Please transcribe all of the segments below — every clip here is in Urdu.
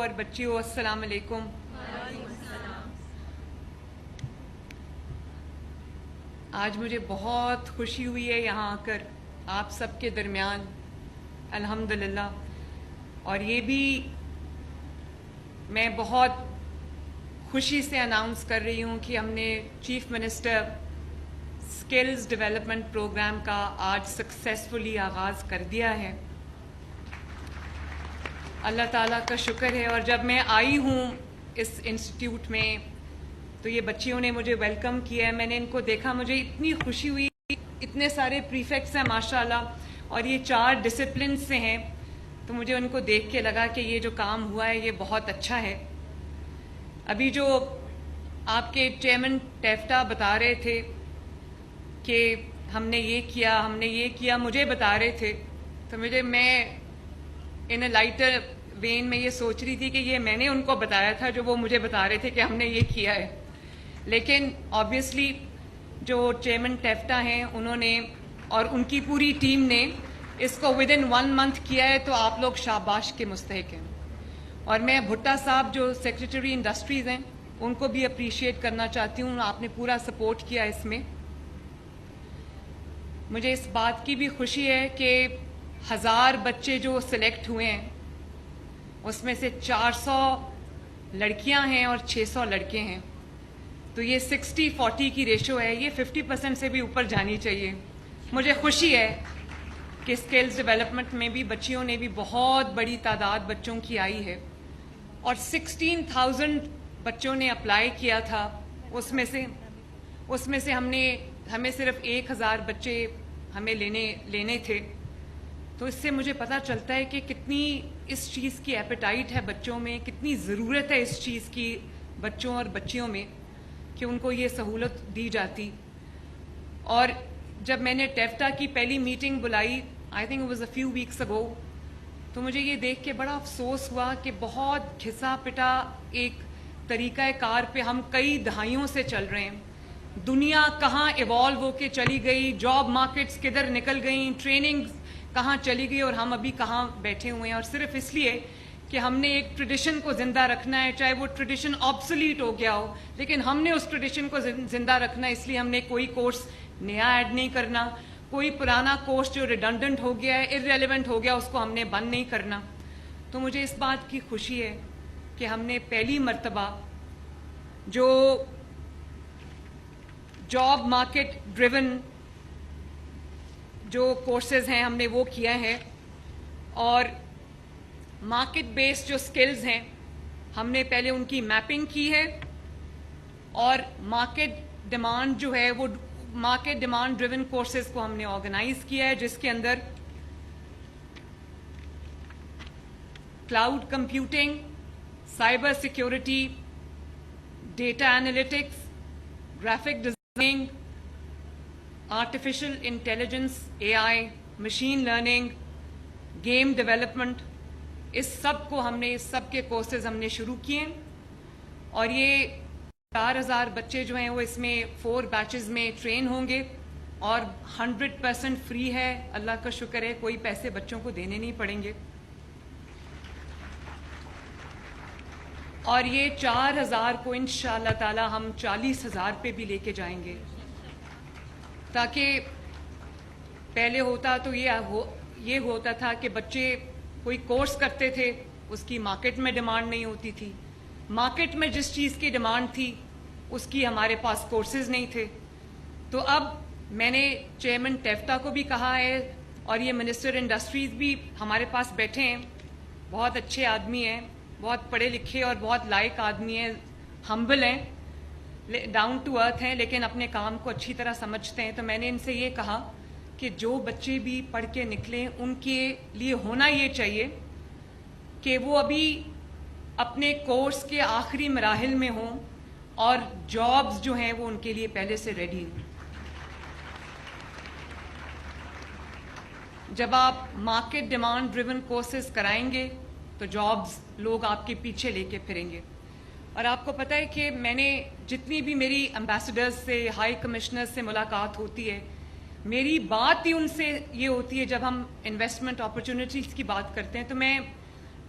اور بچیوں السلام علیکم۔ آج مجھے بہت خوشی ہوئی ہے یہاں آ کر آپ سب کے درمیان الحمدللہ، اور یہ بھی میں بہت خوشی سے اناؤنس کر رہی ہوں کہ ہم نے chief minister skills development programme کا آج سکسیسفلی آغاز کر دیا ہے۔ اللہ تعالیٰ کا شکر ہے، اور جب میں آئی ہوں اس انسٹیٹیوٹ میں تو یہ بچیوں نے مجھے ویلکم کیا ہے، میں نے ان کو دیکھا، مجھے اتنی خوشی ہوئی، اتنے سارے پریفیکٹس ہیں ماشاءاللہ، اور یہ 4 ڈسپلنز سے ہیں، تو مجھے ان کو دیکھ کے لگا کہ یہ جو کام ہوا ہے یہ بہت اچھا ہے۔ ابھی جو آپ کے چیئرمین ٹیفٹا بتا رہے تھے کہ ہم نے یہ کیا مجھے بتا رہے تھے، تو میں ان اے لائٹر وین میں یہ سوچ رہی تھی کہ یہ میں نے ان کو بتایا تھا جو وہ مجھے بتا رہے تھے کہ ہم نے یہ کیا ہے، لیکن آبویسلی جو چیئرمین ٹیفٹا ہیں انہوں نے اور ان کی پوری ٹیم نے اس کو ود ان 1 month کیا ہے، تو آپ لوگ شاباش کے مستحق ہیں۔ اور میں بھٹا صاحب جو سیکریٹری انڈسٹریز ہیں ان کو بھی اپریشیٹ کرنا چاہتی ہوں، آپ نے پورا سپورٹ کیا اس میں۔ مجھے اس بات کی بھی خوشی ہے کہ 1000 بچے جو سلیکٹ ہوئے ہیں اس میں سے 400 لڑکیاں ہیں اور 600 لڑکے ہیں، تو یہ 60-40 کی ریشو ہے، یہ 50% سے بھی اوپر جانی چاہیے۔ مجھے خوشی ہے کہ اسکلز ڈیولپمنٹ میں بھی بچیوں نے بھی بہت بڑی تعداد بچوں کی آئی ہے، اور 16,000 بچوں نے اپلائی کیا تھا، اس میں سے ہمیں صرف 1000 بچے ہمیں لینے تھے، تو اس سے مجھے پتہ چلتا ہے کہ کتنی اس چیز کی ایپیٹائٹ ہے بچوں میں، کتنی ضرورت ہے اس چیز کی بچوں اور بچیوں میں کہ ان کو یہ سہولت دی جاتی۔ اور جب میں نے ٹیفٹا کی پہلی میٹنگ بلائی، I think it was a few weeks اگو، تو مجھے یہ دیکھ کے بڑا افسوس ہوا کہ بہت گھسا پٹا ایک طریقہ کار پہ ہم کئی دہائیوں سے چل رہے ہیں۔ دنیا کہاں ایوالو ہو کے چلی گئی، جاب مارکیٹس کدھر نکل گئیں، ٹریننگ کہاں چلی گئی، اور ہم ابھی کہاں بیٹھے ہوئے ہیں، اور صرف اس لیے کہ ہم نے ایک ٹریڈیشن کو زندہ رکھنا ہے، چاہے وہ ٹریڈیشن آبسولیٹ ہو گیا ہو، لیکن ہم نے اس ٹریڈیشن کو زندہ رکھنا ہے، اس لیے ہم نے کوئی کورس نیا ایڈ نہیں کرنا، کوئی پرانا کورس جو ریڈنڈنٹ ہو گیا ہے، ارریلیونٹ ہو گیا، اس کو ہم نے بند نہیں کرنا۔ تو مجھے اس بات کی خوشی ہے کہ ہم نے پہلی مرتبہ جو جاب مارکیٹ ڈریون جو کورسز ہیں ہم نے وہ کیا ہے، اور مارکیٹ بیسڈ جو سکلز ہیں ہم نے پہلے ان کی میپنگ کی ہے، اور مارکیٹ ڈیمانڈ جو ہے وہ مارکیٹ ڈیمانڈ ڈریون کورسز کو ہم نے آرگنائز کیا ہے، جس کے اندر cloud computing, cyber security, data analytics, graphic designing, artificial intelligence AI، machine learning, game development, اس سب کے کورسز ہم نے شروع کیے، اور یہ 4000 بچے جو ہیں وہ اس میں 4 بیچز میں ٹرین ہوں گے، اور 100% فری ہے، اللہ کا شکر ہے، کوئی پیسے بچوں کو دینے نہیں پڑیں گے، اور یہ 4000 کو انشاءاللہ تعالی ہم 40,000 پہ بھی لے کے جائیں گے، تاکہ پہلے ہوتا تو یہ ہوتا تھا کہ بچے کوئی کورس کرتے تھے، اس کی مارکیٹ میں ڈیمانڈ نہیں ہوتی تھی، مارکیٹ میں جس چیز کی ڈیمانڈ تھی اس کی ہمارے پاس کورسز نہیں تھے۔ تو اب میں نے چیئرمین ٹیفٹا کو بھی کہا ہے، اور یہ منسٹر انڈسٹریز بھی ہمارے پاس بیٹھے ہیں، بہت اچھے آدمی ہیں، بہت پڑھے لکھے اور بہت لائق آدمی ہیں، ہمبل ہیں، ڈاؤن ٹو ارتھ ہیں، لیکن اپنے کام کو اچھی طرح سمجھتے ہیں۔ تو میں نے ان سے یہ کہا کہ جو بچے بھی پڑھ کے نکلیں ان کے لیے ہونا یہ چاہیے کہ وہ ابھی اپنے کورس کے آخری مراحل میں ہوں، اور جابز جو ہیں وہ ان کے لیے پہلے سے ریڈی ہوں۔ جب آپ مارکیٹ ڈیمانڈ ڈریون کورسز کرائیں گے تو جابز لوگ آپ کے پیچھے لے کے پھریں گے، اور آپ کو پتہ ہے کہ میں نے جتنی بھی میری ایمبیسڈرز سے، ہائی کمشنر سے ملاقات ہوتی ہے، میری بات ہی ان سے یہ ہوتی ہے، جب ہم انویسٹمنٹ اپرچونٹیز کی بات کرتے ہیں تو میں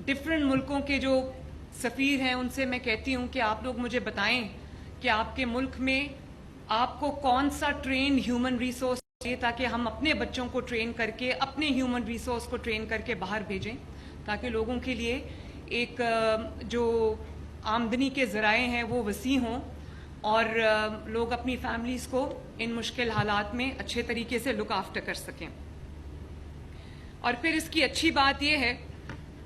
ڈفرینٹ ملکوں کے جو سفیر ہیں ان سے میں کہتی ہوں کہ آپ لوگ مجھے بتائیں کہ آپ کے ملک میں آپ کو کون سا ٹرین ہیومن ریسورس چاہیے تاکہ ہم اپنے بچوں کو ٹرین کر کے اپنے ہیومن ریسورس کو ٹرین کر کے باہر بھیجیں تاکہ لوگوں کے لیے ایک جو آمدنی کے ذرائع ہیں وہ وسیع ہوں اور لوگ اپنی فیملیز کو ان مشکل حالات میں اچھے طریقے سے لک آفٹر کر سکیں. اور پھر اس کی اچھی بات یہ ہے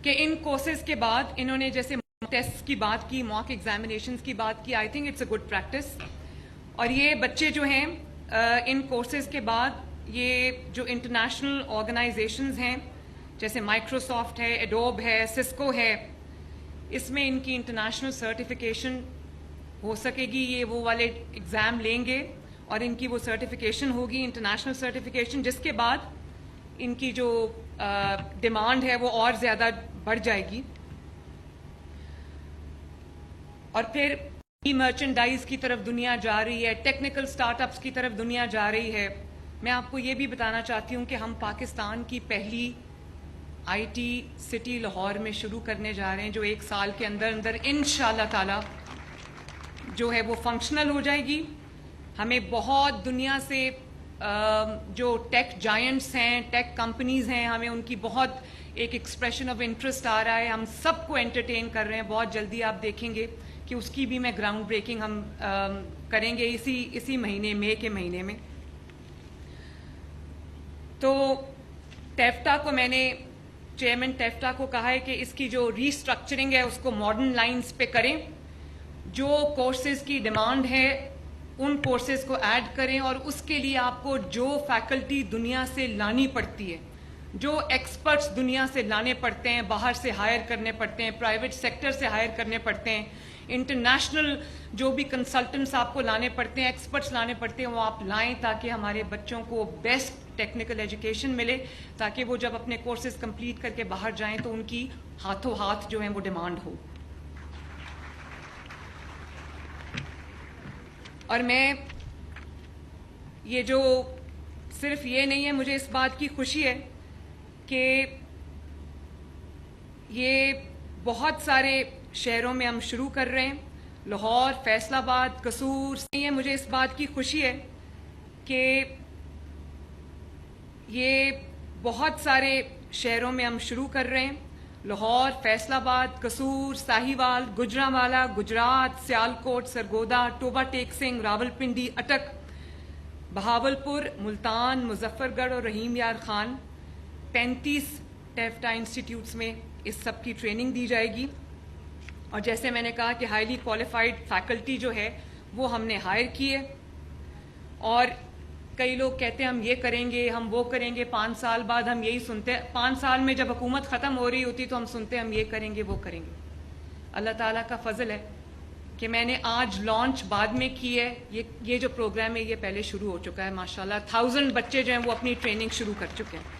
کہ ان کورسز کے بعد انہوں نے جیسے ٹیسٹ کی بات کی, موک ایگزامینیشنز کی بات کی, I think it's a good practice. اور یہ بچے جو ہیں ان کورسز کے بعد یہ جو انٹرنیشنل آرگنائزیشنز ہیں جیسے مائکروسافٹ ہے, ایڈوب ہے, سسکو ہے, اس میں ان کی انٹرنیشنل سرٹیفیکیشن ہو سکے گی. یہ وہ والے ایگزام لیں گے اور ان کی وہ سرٹیفیکیشن ہوگی, انٹرنیشنل سرٹیفیکیشن, جس کے بعد ان کی جو ڈیمانڈ ہے وہ اور زیادہ بڑھ جائے گی. اور پھر ای مرچنڈائز کی طرف دنیا جا رہی ہے, ٹیکنیکل سٹارٹ اپس کی طرف دنیا جا رہی ہے. میں آپ کو یہ بھی بتانا چاہتی ہوں کہ ہم پاکستان کی پہلی آئی ٹی سٹی لاہور میں شروع کرنے جا رہے ہیں جو 1 سال کے اندر اندر انشاءاللہ تعالی جو ہے وہ فنکشنل ہو جائے گی. ہمیں بہت دنیا سے جو ٹیک جائنٹس ہیں, ٹیک کمپنیز ہیں, ہمیں ان کی بہت ایک ایکسپریشن آف انٹرسٹ آ رہا ہے. ہم سب کو انٹرٹین کر رہے ہیں. بہت جلدی آپ دیکھیں گے کہ اس کی بھی میں گراؤنڈ بریکنگ ہم کریں گے اسی مہینے, مئی کے مہینے میں. تو ٹیفٹا کو میں نے چیئرمین ٹیفٹا کو کہا ہے کہ اس کی جو ری اسٹرکچرنگ ہے اس کو ماڈرن لائنز پہ کریں. جو کورسز کی ڈیمانڈ ہے ان کورسز کو ایڈ کریں اور اس کے لیے آپ کو جو فیکلٹی دنیا سے لانی پڑتی ہے, جو ایکسپرٹس دنیا سے لانے پڑتے ہیں, باہر سے ہائر کرنے پڑتے ہیں, پرائیویٹ سیکٹر سے ہائر کرنے پڑتے ہیں, انٹرنیشنل جو بھی کنسلٹنٹس آپ کو لانے پڑتے ہیں, ایکسپرٹس لانے پڑتے ہیں, وہ آپ لائیں تاکہ ہمارے بچوں کو بیسٹ ٹیکنیکل ایجوکیشن ملے تاکہ وہ جب اپنے کورسز کمپلیٹ کر کے باہر جائیں تو ان کی ہاتھوں ہاتھ جو ہیں وہ ڈیمانڈ ہو. اور میں یہ جو صرف یہ نہیں ہے, مجھے اس بات کی خوشی ہے کہ یہ بہت سارے شہروں میں ہم شروع کر رہے ہیں, لاہور, فیصل آباد, قصور. نہیں ہے, مجھے اس بات کی خوشی ہے کہ یہ بہت سارے شہروں میں ہم شروع کر رہے ہیں, لاہور, فیصل آباد, قصور, ساہیوال, گجرانوالہ, گجرات, سیالکوٹ, سرگودا, ٹوبہ ٹیک سنگھ, راولپنڈی, اٹک, بہاولپور, ملتان, مظفر گڑھ اور رحیم یار خان. 35 ٹیفٹا انسٹیٹیوٹس میں اس سب کی ٹریننگ دی جائے گی. اور جیسے میں نے کہا کہ ہائیلی کوالیفائڈ فیکلٹی جو ہے وہ ہم نے ہائر کی ہے. اور کئی لوگ کہتے ہیں ہم یہ کریں گے, ہم وہ کریں گے, 5 سال بعد ہم یہی سنتے ہیں. 5 سال میں جب حکومت ختم ہو رہی ہوتی تو ہم سنتے ہیں ہم یہ کریں گے, وہ کریں گے. اللہ تعالیٰ کا فضل ہے کہ میں نے آج لانچ بعد میں کی ہے. یہ جو پروگرام ہے یہ پہلے شروع ہو چکا ہے ماشاءاللہ. 1000 بچے جو ہیں وہ اپنی ٹریننگ شروع کر چکے ہیں.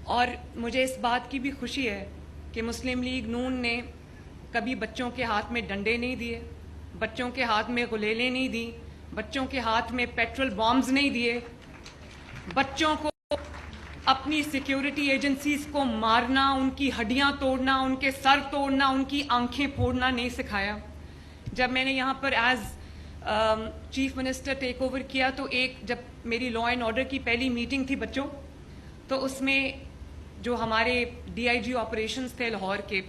اور مجھے اس بات کی بھی خوشی ہے کہ مسلم لیگ نون نے کبھی بچوں کے ہاتھ میں ڈنڈے نہیں دیے, بچوں کے ہاتھ میں غلیلیں نہیں دی, بچوں کے ہاتھ میں پیٹرول بامز نہیں دیے, بچوں کو اپنی سیکیورٹی ایجنسیز کو مارنا, ان کی ہڈیاں توڑنا, ان کے سر توڑنا, ان کی آنکھیں پھوڑنا نہیں سکھایا. جب میں نے یہاں پر as chief minister take over کیا تو جب میری لا اینڈ آرڈر کی پہلی میٹنگ تھی بچوں, تو اس میں جو ہمارے ڈی آئی جی آپریشنز تھے لاہور کے,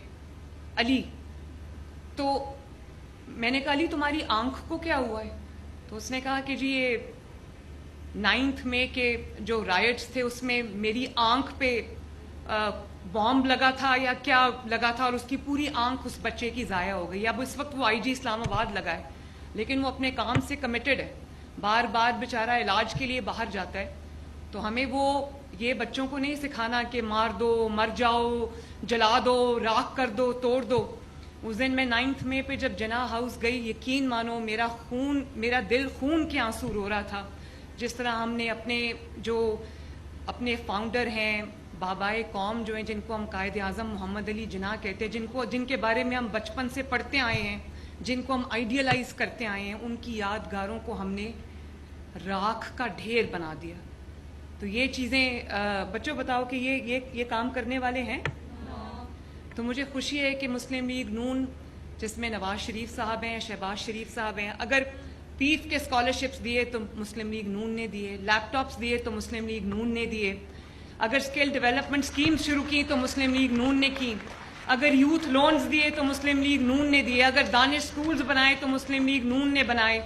علی, تو میں نے کہا علی تمہاری آنکھ کو کیا ہوا ہے؟ تو اس نے کہا کہ جی یہ 9 مئی کے جو رائٹس تھے اس میں میری آنکھ پہ بامب لگا تھا یا کیا لگا تھا اور اس کی پوری آنکھ اس بچے کی ضائع ہو گئی. اب اس وقت وہ آئی جی اسلام آباد لگا ہے لیکن وہ اپنے کام سے کمیٹڈ ہے, بار بار بیچارہ علاج کے لیے باہر جاتا ہے. تو ہمیں وہ یہ بچوں کو نہیں سکھانا کہ مار دو, مر جاؤ, جلا دو, راکھ کر دو, توڑ دو. اس دن میں 9 مئی پہ جب جناح ہاؤس گئی, یقین مانو میرا دل خون کے آنسو رو رہا تھا. جس طرح ہم نے اپنے فاؤنڈر ہیں, بابائے قوم جو ہیں, جن کو ہم قائد اعظم محمد علی جناح کہتے ہیں, جن کے بارے میں ہم بچپن سے پڑھتے آئے ہیں, جن کو ہم آئیڈیلائز کرتے آئے ہیں, ان کی یادگاروں کو ہم نے راکھ کا ڈھیر بنا دیا. تو یہ چیزیں بچوں بتاؤ کہ یہ کام کرنے والے ہیں. تو مجھے خوشی ہے کہ مسلم لیگ نون جس میں نواز شریف صاحب ہیں, شہباز شریف صاحب ہیں, اگر پیف کے اسکالرشپس دیے تو مسلم لیگ نون نے دیے, لیپ ٹاپس دیے تو مسلم لیگ نون نے دیے, اگر اسکل ڈیولپمنٹ اسکیمز شروع کی تو مسلم لیگ نون نے کی, اگر یوتھ لونز دیے تو مسلم لیگ نون نے دیے, اگر دانش اسکولز بنائے تو مسلم لیگ نون نے بنائے,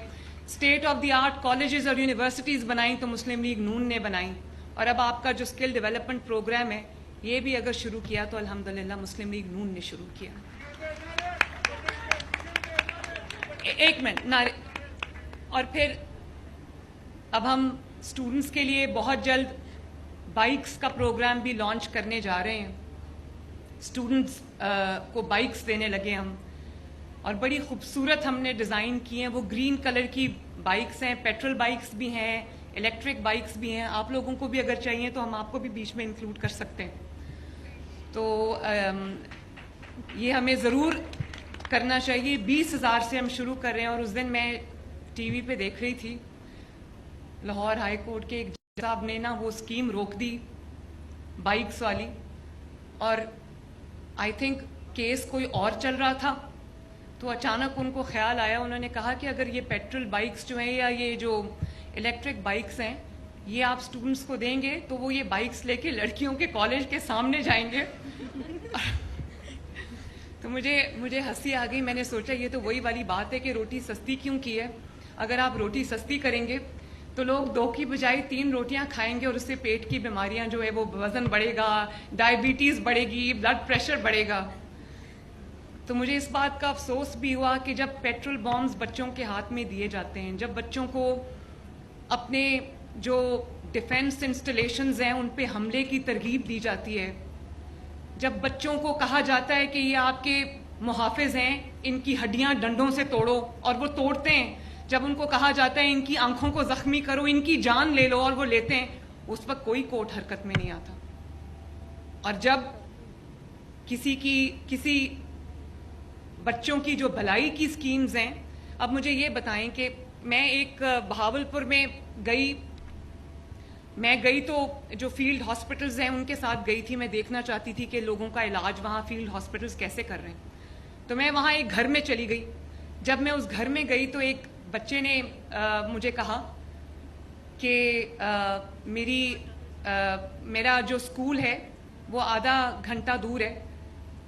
state of the art colleges اور یونیورسٹیز بنائیں تو مسلم لیگ نون نے بنائیں, اور اب آپ کا جو اسکل ڈیولپمنٹ پروگرام ہے یہ بھی اگر شروع کیا تو الحمدللہ مسلم لیگ نون نے شروع کیا. ایک منٹ. اور پھر اب ہم اسٹوڈنٹس کے لیے بہت جلد بائکس کا پروگرام بھی لانچ کرنے جا رہے ہیں. اسٹوڈنٹس کو بائکس دینے لگے ہم, اور بڑی خوبصورت ہم نے ڈیزائن کی ہیں. وہ گرین کلر کی بائکس ہیں, پیٹرول بائکس بھی ہیں, الیکٹرک بائکس بھی ہیں. آپ لوگوں کو بھی اگر چاہیے تو ہم آپ کو بھی بیچ میں انکلوڈ کر سکتے ہیں. تو یہ ہمیں ضرور کرنا چاہیے. 20,000 سے ہم شروع کر رہے ہیں. اور اس دن میں ٹی وی پہ دیکھ رہی تھی, لاہور ہائی کورٹ کے ایک جج صاحب نے نا وہ اسکیم روک دی بائکس والی, اور آئی تھنک کیس کوئی اور چل رہا تھا, تو اچانک ان کو خیال آیا, انہوں نے کہا کہ اگر یہ پیٹرول بائکس جو ہیں یا یہ جو الیکٹرک بائکس ہیں یہ آپ اسٹوڈنٹس کو دیں گے تو وہ یہ بائکس لے کے لڑکیوں کے کالج کے سامنے جائیں گے. تو مجھے ہنسی آ گئی. میں نے سوچا یہ تو وہی والی بات ہے کہ روٹی سستی کیوں کی ہے. اگر آپ روٹی سستی کریں گے تو لوگ 2 کی بجائے 3 روٹیاں کھائیں گے, اور اس سے پیٹ کی بیماریاں جو ہے وہ وزن بڑھے گا, ڈائبٹیز بڑھے گی, بلڈ پریشر بڑھے گا. تو مجھے اس بات کا افسوس بھی ہوا کہ جب پیٹرول بامز بچوں کے ہاتھ میں دیے جاتے ہیں, جب بچوں کو اپنے جو ڈیفنس انسٹالیشنز ہیں ان پہ حملے کی ترغیب دی جاتی ہے, جب بچوں کو کہا جاتا ہے کہ یہ آپ کے محافظ ہیں, ان کی ہڈیاں ڈنڈوں سے توڑو, اور وہ توڑتے ہیں, جب ان کو کہا جاتا ہے ان کی آنکھوں کو زخمی کرو, ان کی جان لے لو, اور وہ لیتے ہیں, اس وقت کوئی کورٹ حرکت میں نہیں آتا. اور جب کسی بچوں کی جو بھلائی کی سکیمز ہیں, اب مجھے یہ بتائیں کہ میں ایک بہاولپور میں گئی تو جو فیلڈ ہاسپٹلز ہیں ان کے ساتھ گئی تھی. میں دیکھنا چاہتی تھی کہ لوگوں کا علاج وہاں فیلڈ ہاسپٹلز کیسے کر رہے ہیں. تو میں وہاں ایک گھر میں چلی گئی. جب میں اس گھر میں گئی تو ایک بچے نے مجھے کہا کہ میرا جو اسکول ہے وہ آدھا گھنٹہ دور ہے,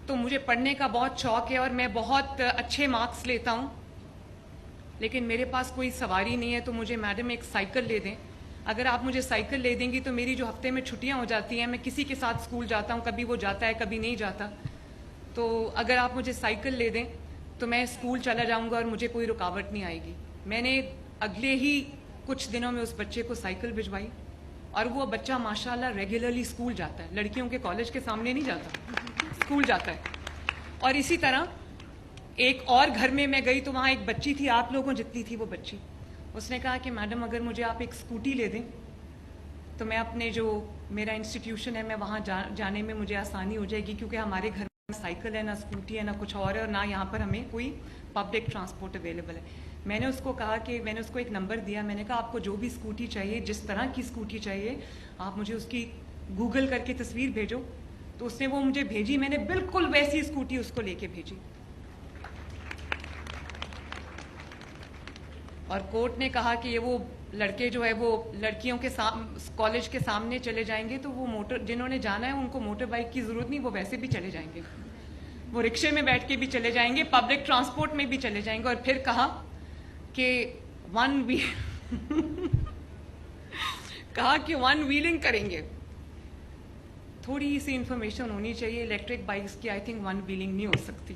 تو مجھے پڑھنے کا بہت شوق ہے اور میں بہت اچھے مارکس لیتا ہوں, لیکن میرے پاس کوئی سواری نہیں ہے, تو مجھے میڈم ایک سائیکل لے دیں. اگر آپ مجھے سائیکل لے دیں گی تو میری جو ہفتے میں چھٹیاں ہو جاتی ہیں, میں کسی کے ساتھ اسکول جاتا ہوں, کبھی وہ جاتا ہے کبھی نہیں جاتا, تو اگر آپ مجھے سائیکل لے دیں تو میں اسکول چلا جاؤں گا اور مجھے کوئی رکاوٹ نہیں آئے گی. میں نے اگلے ہی کچھ دنوں میں اس بچے کو سائیکل بھجوائی, اور وہ بچہ ماشاءاللہ ریگولرلی اسکول جاتا ہے. لڑکیوں کے کالج کے سامنے نہیں جاتا, اسکول جاتا ہے. اور اسی طرح ایک اور گھر میں گئی تو وہاں ایک بچی تھی, آپ لوگوں جتنی تھی وہ بچی. اس نے کہا کہ میڈم اگر مجھے آپ ایک اسکوٹی لے دیں تو میں اپنے جو میرا انسٹیٹیوشن ہے میں وہاں جانے میں مجھے آسانی ہو جائے گی, کیونکہ ہمارے گھر میں سائیکل ہے, نہ اسکوٹی ہے, نہ کچھ اور ہے, اور نہ یہاں پر ہمیں کوئی پبلک ٹرانسپورٹ اویلیبل ہے. میں نے اس کو کہا کہ میں نے اس کو ایک نمبر دیا, میں نے کہا آپ کو جو بھی اسکوٹی چاہیے, جس طرح کی اسکوٹی چاہیے, آپ مجھے اس کی گوگل کر کے تصویر بھیجو. تو اس نے وہ مجھے بھیجی, میں نے بالکل ویسی اسکوٹی اس کو لے کے بھیجی. اور کورٹ نے کہا کہ یہ وہ لڑکے جو ہے وہ لڑکیوں کے کالج کے سامنے چلے جائیں گے, تو وہ جنہوں نے جانا ہے ان کو موٹر بائک کی ضرورت نہیں, وہ ویسے بھی چلے جائیں گے, وہ رکشے میں بیٹھ کے بھی چلے جائیں گے, پبلک ٹرانسپورٹ میں بھی چلے جائیں گے. اور پھر کہا کہ ون ویلنگ کریں گے. تھوڑی سی انفارمیشن ہونی چاہیے, الیکٹرک بائکس کی آئی تھنک ون ویلنگ نہیں ہو سکتی,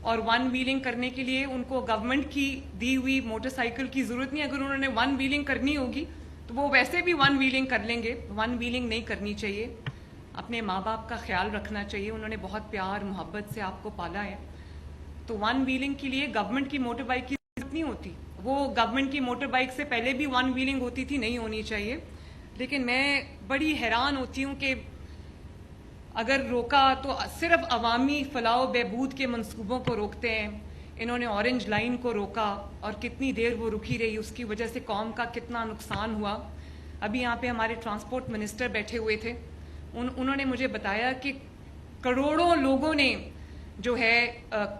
اور ون ویلنگ کرنے کے لیے ان کو گورنمنٹ کی دی ہوئی موٹر سائیکل کی ضرورت نہیں. اگر انہوں نے ون ویلنگ کرنی ہوگی تو وہ ویسے بھی ون ویلنگ کر لیں گے. ون ویلنگ نہیں کرنی چاہیے. اپنے ماں باپ کا خیال رکھنا چاہیے, انہوں نے بہت پیار محبت سے آپ کو پالا ہے. تو ون ویلنگ کے لیے گورنمنٹ کی موٹر بائک کی ضرورت نہیں ہوتی. وہ گورنمنٹ کی موٹر بائک سے پہلے بھی ون ویلنگ ہوتی تھی, نہیں ہونی چاہیے. لیکن میں بڑی حیران ہوتی ہوں کہ اگر روکا تو صرف عوامی فلاح و بہبود کے منصوبوں کو روکتے ہیں. انہوں نے اورنج لائن کو روکا, اور کتنی دیر وہ رکی رہی, اس کی وجہ سے قوم کا کتنا نقصان ہوا. ابھی یہاں پہ ہمارے ٹرانسپورٹ منسٹر بیٹھے ہوئے تھے, انہوں نے مجھے بتایا کہ کروڑوں لوگوں نے جو ہے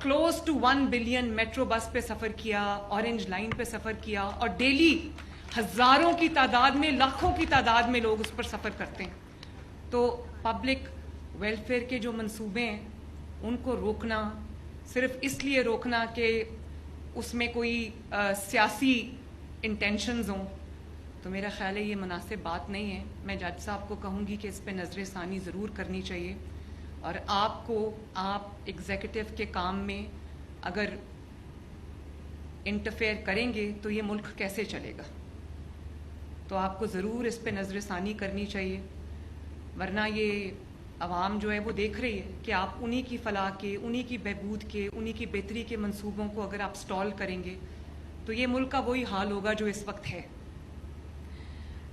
close to 1 billion metro bus پہ سفر کیا, اورنج لائن پہ سفر کیا, اور ڈیلی ہزاروں کی تعداد میں, لاکھوں کی تعداد میں لوگ اس پر سفر کرتے ہیں. تو پبلک ویلفیئر کے جو منصوبے ہیں ان کو روکنا, صرف اس لیے روکنا کہ اس میں کوئی سیاسی انٹینشنز ہوں, تو میرا خیال ہے یہ مناسب بات نہیں ہے. میں جج صاحب کو کہوں گی کہ اس پہ نظر ثانی ضرور کرنی چاہیے, اور آپ ایگزیکٹو کے کام میں اگر انٹرفیئر کریں گے تو یہ ملک کیسے چلے گا. تو آپ کو ضرور اس پہ نظر ثانی کرنی چاہیے, ورنہ یہ عوام جو ہے وہ دیکھ رہی ہے کہ آپ انہی کی فلاح کے, انہی کی بہبود کے, انہی کی بہتری کے منصوبوں کو اگر آپ سٹال کریں گے تو یہ ملک کا وہی حال ہوگا جو اس وقت ہے.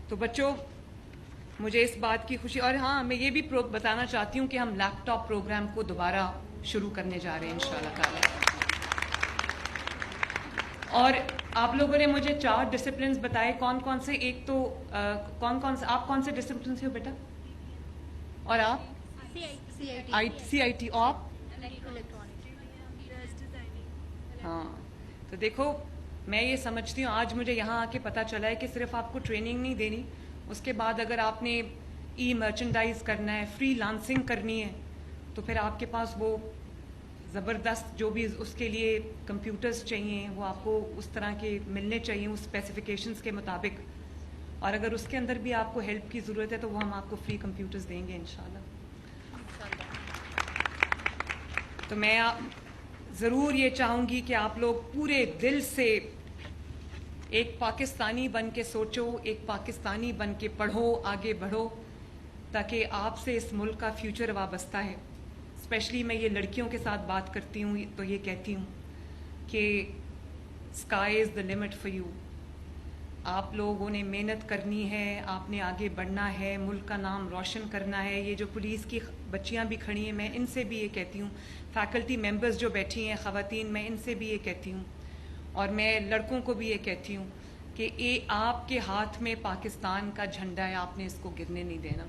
تو بچوں, مجھے اس بات کی خوشی, اور ہاں میں یہ بھی بتانا چاہتی ہوں کہ ہم لیپ ٹاپ پروگرام کو دوبارہ شروع کرنے جا رہے ہیں انشاءاللہ تعالی. اور آپ لوگوں نے مجھے 4 ڈسپلنز بتائے, کون کون سے, ایک تو آپ کون سے ڈسپلن سے ہو بیٹا, اور آپ CIT, آپ ہاں. تو دیکھو میں یہ سمجھتی ہوں, آج مجھے یہاں آ کے پتہ چلا ہے کہ صرف آپ کو ٹریننگ نہیں دینی, اس کے بعد اگر آپ نے ای مرچنڈائز کرنا ہے, فری لانسنگ کرنی ہے, تو پھر آپ کے پاس وہ زبردست جو بھی اس کے لیے کمپیوٹرز چاہیے وہ آپ کو اس طرح کے ملنے چاہیے اس اسپیسیفکیشنز کے مطابق. اور اگر اس کے اندر بھی آپ کو ہیلپ کی ضرورت ہے تو وہ ہم آپ کو فری کمپیوٹرز دیں گے انشاءاللہ. تو میں ضرور یہ چاہوں گی کہ آپ لوگ پورے دل سے ایک پاکستانی بن کے سوچو, ایک پاکستانی بن کے پڑھو, آگے بڑھو, تاکہ آپ سے اس ملک کا فیوچر وابستہ ہے. اسپیشلی میں یہ لڑکیوں کے ساتھ بات کرتی ہوں تو یہ کہتی ہوں کہ sky is the limit for you. آپ لوگوں نے محنت کرنی ہے, آپ نے آگے بڑھنا ہے, ملک کا نام روشن کرنا ہے. یہ جو پولیس کی بچیاں بھی کھڑی ہیں, میں ان سے بھی یہ کہتی ہوں, فیکلٹی ممبرز جو بیٹھی ہیں خواتین, میں ان سے بھی یہ کہتی ہوں, اور میں لڑکوں کو بھی یہ کہتی ہوں کہ آپ کے ہاتھ میں پاکستان کا جھنڈا ہے, آپ نے اس کو گرنے نہیں دینا.